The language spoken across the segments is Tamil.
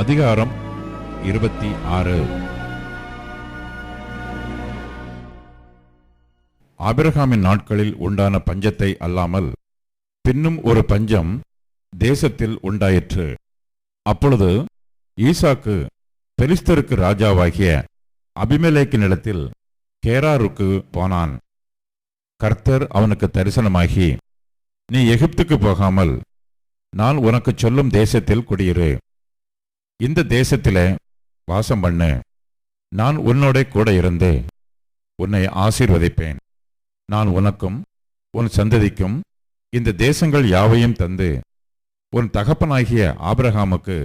அதிகாரம் 26. ஆபிரகாமின் நாட்களில் உண்டான பஞ்சத்தை அல்லாமல் பின்னும் ஒரு பஞ்சம் தேசத்தில் உண்டாயிற்று. அப்பொழுது ஈசாக்கு பெலிஸ்தருக்கு ராஜாவாகிய அபிமெலேக்கினிடத்தில் கேராருக்கு போனான். கர்த்தர் அவனுக்கு தரிசனமாகி, நீ எகிப்துக்கு போகாமல் நான் உனக்கு சொல்லும் தேசத்தில் குடியிரு, இந்த தேசத்திலே வாசம் பண்ணு, நான் உன்னோட கூட இருந்து உன்னை ஆசீர்வதிப்பேன், நான் உனக்கும் உன் சந்ததிக்கும் இந்த தேசங்கள் யாவையும் தந்து உன் தகப்பனாகிய ஆபிரகாமுக்கு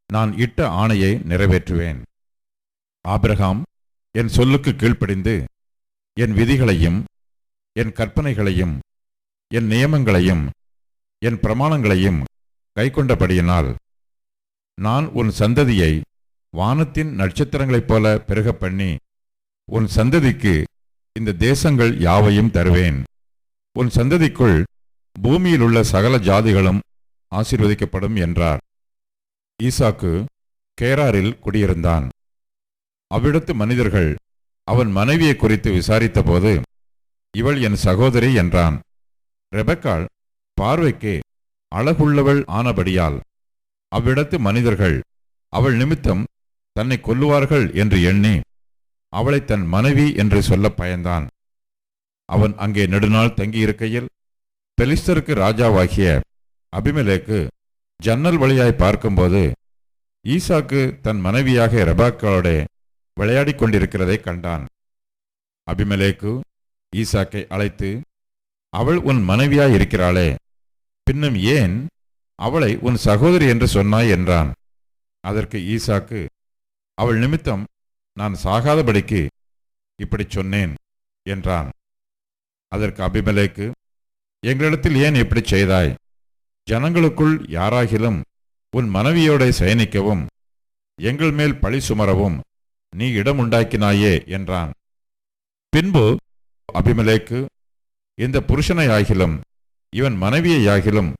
நான் இட்ட ஆணையை நிறைவேற்றுவேன். ஆபிரகாம் என் சொல்லுக்கு கீழ்ப்படிந்து என் விதிகளையும் என் கற்பனைகளையும் என் நியமங்களையும் என் பிரமாணங்களையும் கைக்கொண்டபடியினால் நான் உன் சந்ததியை வானத்தின் நட்சத்திரங்களைப் போல பெருக பண்ணி உன் சந்ததிக்கு இந்த தேசங்கள் யாவையும் தருவேன். உன் சந்ததிக்குள் பூமியில் உள்ள சகல ஜாதிகளும் ஆசீர்வதிக்கப்படும் என்றார். ஈசாக்கு கேராரில் குடியிருந்தான். அவ்விடத்து மனிதர்கள் அவன் மனைவியை குறித்து விசாரித்தபோது, இவள் என் சகோதரி என்றான். ரெபெக்காள் பார்வைக்கு அழகுள்ளவள் ஆனபடியால் அவ்விடத்து மனிதர்கள் அவள் நிமித்தம் தன்னை கொல்லுவார்கள் என்று எண்ணி அவளை தன் மனைவி என்று சொல்ல பயந்தான். அவன் அங்கே நெடுநாள் தங்கியிருக்கையில் பெலிஸ்தருக்கு ராஜாவாகிய அபிமெலேக்கு ஜன்னல் வழியாய் பார்க்கும்போது ஈசாக்கு தன் மனைவியாக ரெபெக்காளோட விளையாடிக் கொண்டிருக்கிறதை கண்டான். அபிமெலேக்கு ஈசாக்கை அழைத்து, அவள் உன் மனைவியாய் இருக்கிறாளே, பின்னும் ஏன் அவளை உன் சகோதரி என்று சொன்னாய் என்றான். அதற்கு ஈசாக்கு, அவள் நிமித்தம் நான் சாகாதபடிக்கு இப்படி சொன்னேன் என்றான். அதற்கு அபிமெலேக்கு, எங்களிடத்தில் ஏன் இப்படி செய்தாய்? ஜனங்களுக்குள் யாராகிலும் உன் மனைவியோட சயனிக்கவும் எங்கள் மேல் பழி சுமரவும் நீ இடம் உண்டாக்கினாயே என்றான். பின்பு அபிமெலேக்கு, இந்த புருஷனையாகிலும் இவன் மனைவியையாகிலும்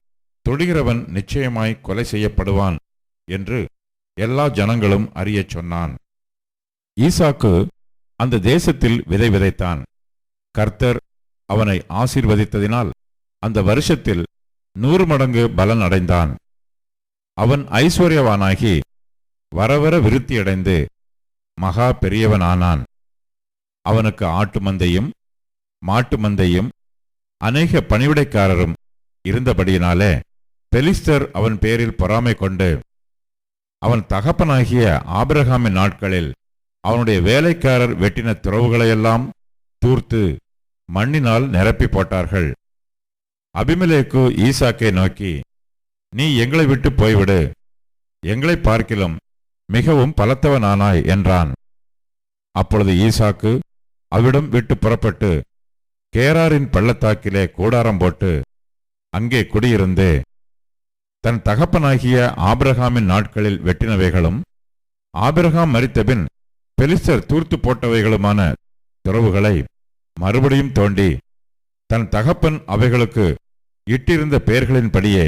தொடுகிறவன் நிச்சயமாய் கொலை செய்யப்படுவான் என்று எல்லா ஜனங்களும் அறியச் சொன்னான். ஈசாக்கு அந்த தேசத்தில் விதை விதைத்தான். கர்த்தர் அவனை ஆசீர்வதித்ததினால் அந்த வருஷத்தில் 100 மடங்கு பலன் அடைந்தான். அவன் ஐஸ்வர்யவானாகி வரவர விருத்தியடைந்து மகா பெரியவனானான். அவனுக்கு ஆட்டு மந்தையும் மாட்டு மந்தையும் அநேக பணிவிடைக்காரரும் இருந்தபடியினாலே பெலிஸ்தர் அவன் பேரில் பொறாமை கொண்டு அவன் தகப்பனாகிய ஆபிரகாமின் நாட்களில் அவனுடைய வேலைக்காரர் வெட்டின துறவுகளையெல்லாம் தூர்த்து மண்ணினால் நிரப்பி போட்டார்கள். அபிமெலேக்கு ஈசாக்கை நோக்கி, நீ எங்களை விட்டு போய்விடு, எங்களை பார்க்கிலும் மிகவும் பலத்தவனானாய் என்றான். அப்பொழுது ஈசாக்கு அவ்விடம் விட்டு புறப்பட்டு கேராரின் பள்ளத்தாக்கிலே கூடாரம் போட்டு அங்கே குடியிருந்து தன் தகப்பனாகிய ஆபிரகாமின் நாட்களில் வெட்டினவைகளும் ஆபிரகாம் மரித்தபின் பெலிஸ்தர் தூர்த்து போட்டவைகளுமான துறவுகளை மறுபடியும் தோண்டி தன் தகப்பன் அவைகளுக்கு இட்டிருந்த பெயர்களின்படியே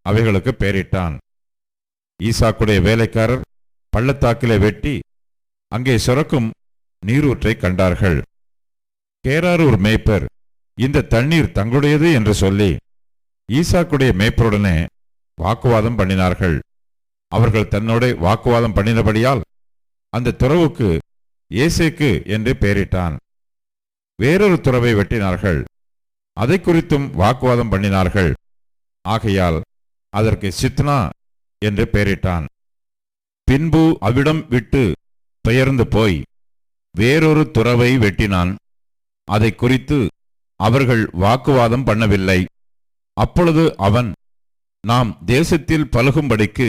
அவைகளுக்கு பெயரிட்டான். ஈசாக்குடைய வேலைக்காரர் பள்ளத்தாக்கிலே வெட்டி அங்கே சுரக்கும் நீரூற்றை கண்டார்கள். கேராரூர் மேய்ப்பர் இந்த தண்ணீர் தங்களுடையது என்று சொல்லி ஈசாக்குடைய மேய்ப்பருடனே வாக்குவாதம் பண்ணினார்கள். அவர்கள் தன்னோட வாக்குவாதம் பண்ணினபடியால் அந்த துறவுக்கு ஏசேக்கு என்று பெயரிட்டான். வேறொரு துறவை வெட்டினார்கள், அதை குறித்தும் வாக்குவாதம் பண்ணினார்கள். ஆகையால் அதற்கு சித்னா என்று பெயரிட்டான். பின்பு அவ்விடம் விட்டு பெயர்ந்து போய் வேறொரு துறவை வெட்டினான். அதை குறித்து அவர்கள் வாக்குவாதம் பண்ணவில்லை. அப்பொழுது அவன், நாம் தேசத்தில் பலுகும்படிக்கு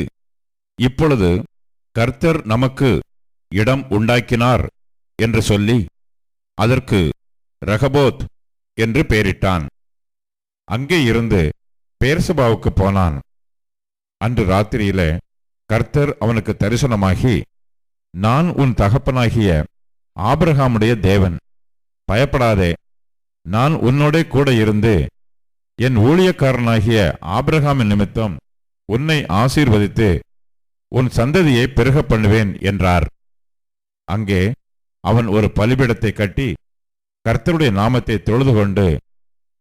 இப்பொழுது கர்த்தர் நமக்கு இடம் உண்டாக்கினார் என்று சொல்லி அதற்கு ரெகபோத் என்று பெயரிட்டான். அங்கே இருந்து பெயர்சபாவுக்கு போனான். அன்று ராத்திரியிலே கர்த்தர் அவனுக்கு தரிசனமாகி, நான் உன் தகப்பனாகிய ஆபிரகாமுடைய தேவன், பயப்படாதே, நான் உன்னோட கூட இருந்து என் ஊழியக்காரனாகிய ஆபிரகாமின் நிமித்தம் உன்னை ஆசீர்வதித்து உன் சந்ததியை பெருக பண்ணுவேன் என்றார். அங்கே அவன் ஒரு பலிபீடத்தை கட்டி கர்த்தருடைய நாமத்தை தொழுது கொண்டு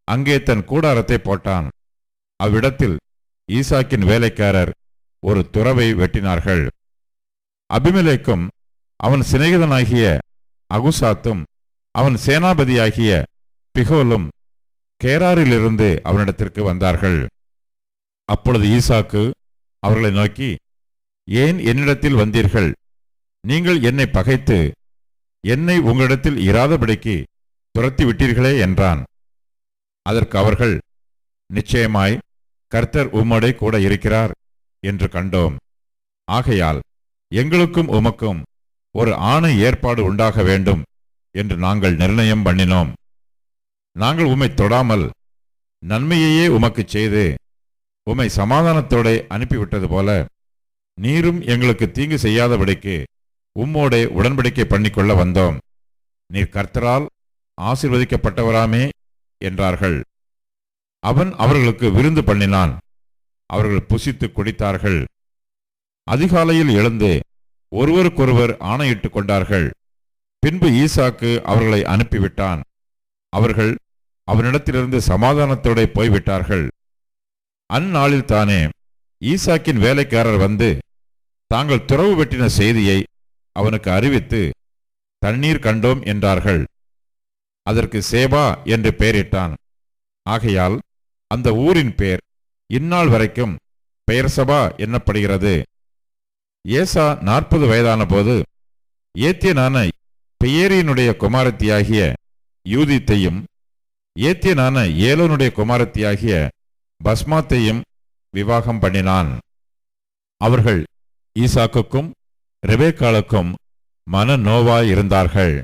அங்கே தன் கூடாரத்தை போட்டான். அவ்விடத்தில் ஈசாக்கின் வேலைக்காரர் ஒரு துறவை வெட்டினார்கள். அபிமெலேக்கும் அவன் சிநேகிதனாகிய அகுசாத்தும் அவன் சேனாபதியாகிய பிகோலும் கேராரிலிருந்து அவனிடத்திற்கு வந்தார்கள். அப்பொழுது ஈசாக்கு அவர்களை நோக்கி, ஏன் என்னிடத்தில் வந்தீர்கள்? நீங்கள் என்னை பகைத்து என்னை உங்களிடத்தில் இராதபடிக்கு துரத்தி விட்டீர்களே என்றான். அதற்கு அவர்கள், நிச்சயமாய் கர்த்தர் உம்மோடே கூட இருக்கிறார் என்று கண்டோம். ஆகையால் எங்களுக்கும் உமக்கும் ஒரு ஆணை ஏற்பாடு உண்டாக வேண்டும் என்று நாங்கள் நிர்ணயம் பண்ணினோம். நாங்கள் உம்மை தொடாமல் நன்மையையே உமக்குச் செய்து உம்மை சமாதானத்தோടെ அனுப்பிவிட்டது போல நீரும் எங்களுக்கு தீங்கு செய்யாதபடிக்கு உம்மோடே உடன்படிக்கை பண்ணிக்கொள்ள வந்தோம். நீர் கர்த்தரால் ஆசீர்வதிக்கப்பட்டவராமே என்றார்கள். அவன் அவர்களுக்கு விருந்து பண்ணினான். அவர்கள் புசித்து குடித்தார்கள். அதிகாலையில் எழுந்து ஒருவருக்கொருவர் ஆணையிட்டுக் கொண்டார்கள். பின்பு ஈசாக்கு அவர்களை அனுப்பிவிட்டான். அவர்கள் அவனிடத்திலிருந்து சமாதானத்தோടെ போய்விட்டார்கள். அந்நாளில் தானே ஈசாக்கின் வேலைக்காரர் வந்து தாங்கள் துறவு வெட்டின செய்தியை அவனுக்கு அறிவித்து தண்ணீர் கண்டோம் என்றார்கள். அதற்கு சேபா என்று பெயரிட்டான். ஆகையால் அந்த ஊரின் பேர் இந்நாள் வரைக்கும் பெயர்சபா என்னப்படுகிறது. ஏசா 40 வயதான போது ஏத்தியனான பெயேரியினுடைய குமாரத்தியாகிய யூதித்தையும் ஏத்தியனான ஏலோனுடைய குமாரத்தியாகிய பஸ்மாத்தையும் விவாகம் பண்ணினான். அவர்கள் ஈசாக்குக்கும் ரெபேக்காளுக்கும் மன நோவாயிருந்தார்கள்.